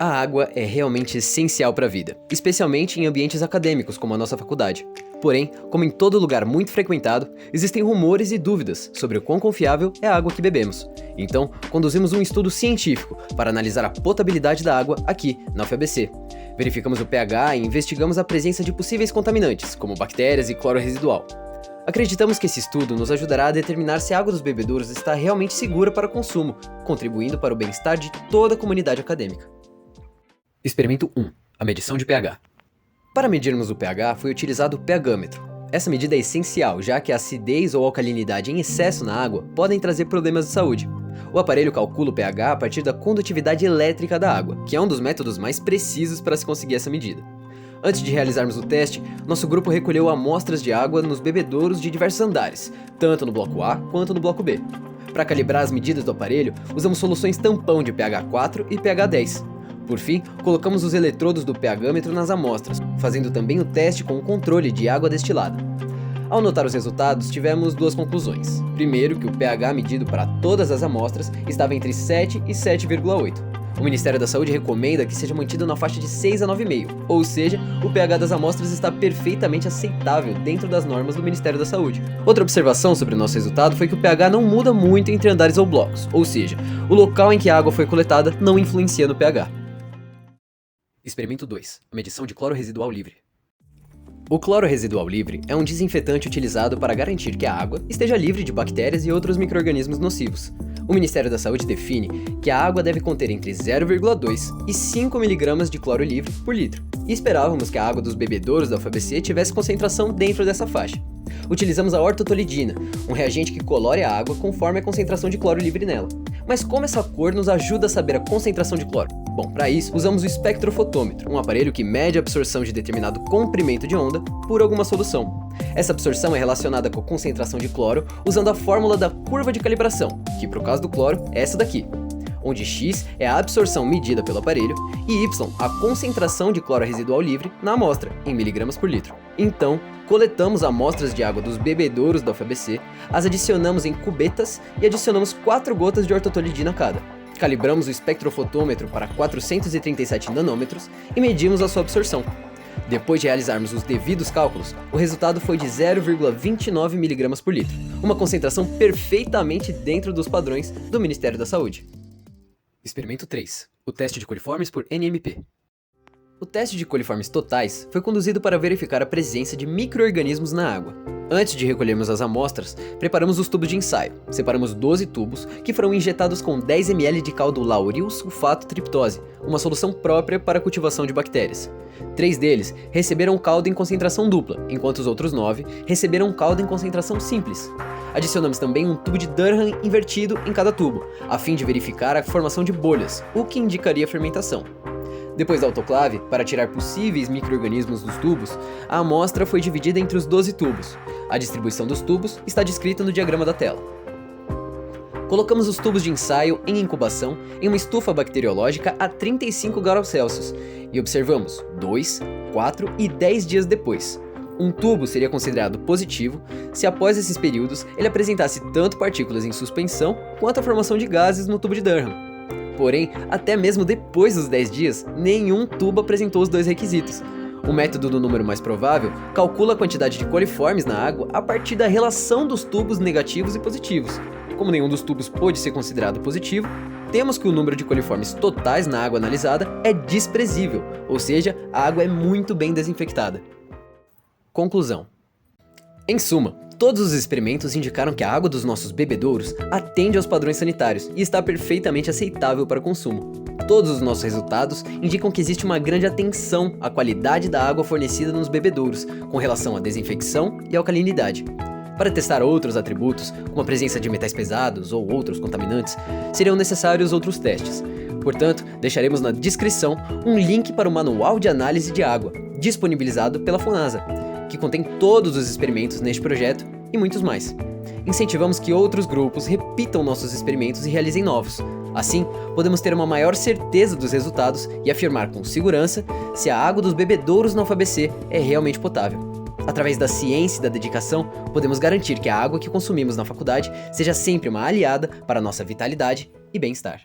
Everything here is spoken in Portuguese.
A água é realmente essencial para a vida, especialmente em ambientes acadêmicos como a nossa faculdade. Porém, como em todo lugar muito frequentado, existem rumores e dúvidas sobre o quão confiável é a água que bebemos. Então, conduzimos um estudo científico para analisar a potabilidade da água aqui, na UFABC. Verificamos o pH e investigamos a presença de possíveis contaminantes, como bactérias e cloro residual. Acreditamos que esse estudo nos ajudará a determinar se a água dos bebedouros está realmente segura para consumo, contribuindo para o bem-estar de toda a comunidade acadêmica. Experimento 1. A medição de pH. Para medirmos o pH, foi utilizado o pHmetro. Essa medida é essencial, já que a acidez ou alcalinidade em excesso na água podem trazer problemas de saúde. O aparelho calcula o pH a partir da condutividade elétrica da água, que é um dos métodos mais precisos para se conseguir essa medida. Antes de realizarmos o teste, nosso grupo recolheu amostras de água nos bebedouros de diversos andares, tanto no bloco A quanto no bloco B. Para calibrar as medidas do aparelho, usamos soluções tampão de pH 4 e pH 10. Por fim, colocamos os eletrodos do pHmetro nas amostras, fazendo também o teste com o controle de água destilada. Ao notar os resultados, tivemos duas conclusões. Primeiro, que o pH medido para todas as amostras estava entre 7 e 7,8. O Ministério da Saúde recomenda que seja mantido na faixa de 6 a 9,5, ou seja, o pH das amostras está perfeitamente aceitável dentro das normas do Ministério da Saúde. Outra observação sobre o nosso resultado foi que o pH não muda muito entre andares ou blocos, ou seja, o local em que a água foi coletada não influencia no pH. Experimento 2. A medição de cloro residual livre. O cloro residual livre é um desinfetante utilizado para garantir que a água esteja livre de bactérias e outros micro-organismos nocivos. O Ministério da Saúde define que a água deve conter entre 0,2 e 5 mg de cloro livre por litro, e esperávamos que a água dos bebedouros da UFABC tivesse concentração dentro dessa faixa. Utilizamos a ortotolidina, um reagente que colore a água conforme a concentração de cloro livre nela. Mas como essa cor nos ajuda a saber a concentração de cloro? Bom, para isso, usamos o espectrofotômetro, um aparelho que mede a absorção de determinado comprimento de onda por alguma solução. Essa absorção é relacionada com a concentração de cloro usando a fórmula da curva de calibração, que para o caso do cloro é essa daqui, onde x é a absorção medida pelo aparelho e y a concentração de cloro residual livre na amostra, em miligramas por litro. Então, coletamos amostras de água dos bebedouros da UFABC, as adicionamos em cubetas e adicionamos 4 gotas de ortotolidina cada. Calibramos o espectrofotômetro para 437 nanômetros e medimos a sua absorção. Depois de realizarmos os devidos cálculos, o resultado foi de 0,29 mg por litro, uma concentração perfeitamente dentro dos padrões do Ministério da Saúde. Experimento 3. O teste de coliformes por NMP. O teste de coliformes totais foi conduzido para verificar a presença de micro-organismos na água. Antes de recolhermos as amostras, preparamos os tubos de ensaio. Separamos 12 tubos que foram injetados com 10 ml de caldo lauril sulfato triptose, uma solução própria para a cultivação de bactérias. 3 deles receberam caldo em concentração dupla, enquanto os outros 9 receberam caldo em concentração simples. Adicionamos também um tubo de Durham invertido em cada tubo, a fim de verificar a formação de bolhas, o que indicaria fermentação. Depois da autoclave, para tirar possíveis micro-organismos dos tubos, a amostra foi dividida entre os 12 tubos. A distribuição dos tubos está descrita no diagrama da tela. Colocamos os tubos de ensaio em incubação em uma estufa bacteriológica a 35 graus Celsius e observamos 2, 4 e 10 dias depois. Um tubo seria considerado positivo se após esses períodos ele apresentasse tanto partículas em suspensão quanto a formação de gases no tubo de Durham. Porém, até mesmo depois dos 10 dias, nenhum tubo apresentou os dois requisitos. O método do número mais provável calcula a quantidade de coliformes na água a partir da relação dos tubos negativos e positivos. Como nenhum dos tubos pôde ser considerado positivo, temos que o número de coliformes totais na água analisada é desprezível, ou seja, a água é muito bem desinfectada. Conclusão. Em suma, todos os experimentos indicaram que a água dos nossos bebedouros atende aos padrões sanitários e está perfeitamente aceitável para consumo. Todos os nossos resultados indicam que existe uma grande atenção à qualidade da água fornecida nos bebedouros, com relação à desinfecção e alcalinidade. Para testar outros atributos, como a presença de metais pesados ou outros contaminantes, seriam necessários outros testes. Portanto, deixaremos na descrição um link para o Manual de Análise de Água, disponibilizado pela FUNASA, que contém todos os experimentos neste projeto e muitos mais. Incentivamos que outros grupos repitam nossos experimentos e realizem novos. Assim, podemos ter uma maior certeza dos resultados e afirmar com segurança se a água dos bebedouros na UFABC é realmente potável. Através da ciência e da dedicação, podemos garantir que a água que consumimos na faculdade seja sempre uma aliada para a nossa vitalidade e bem-estar.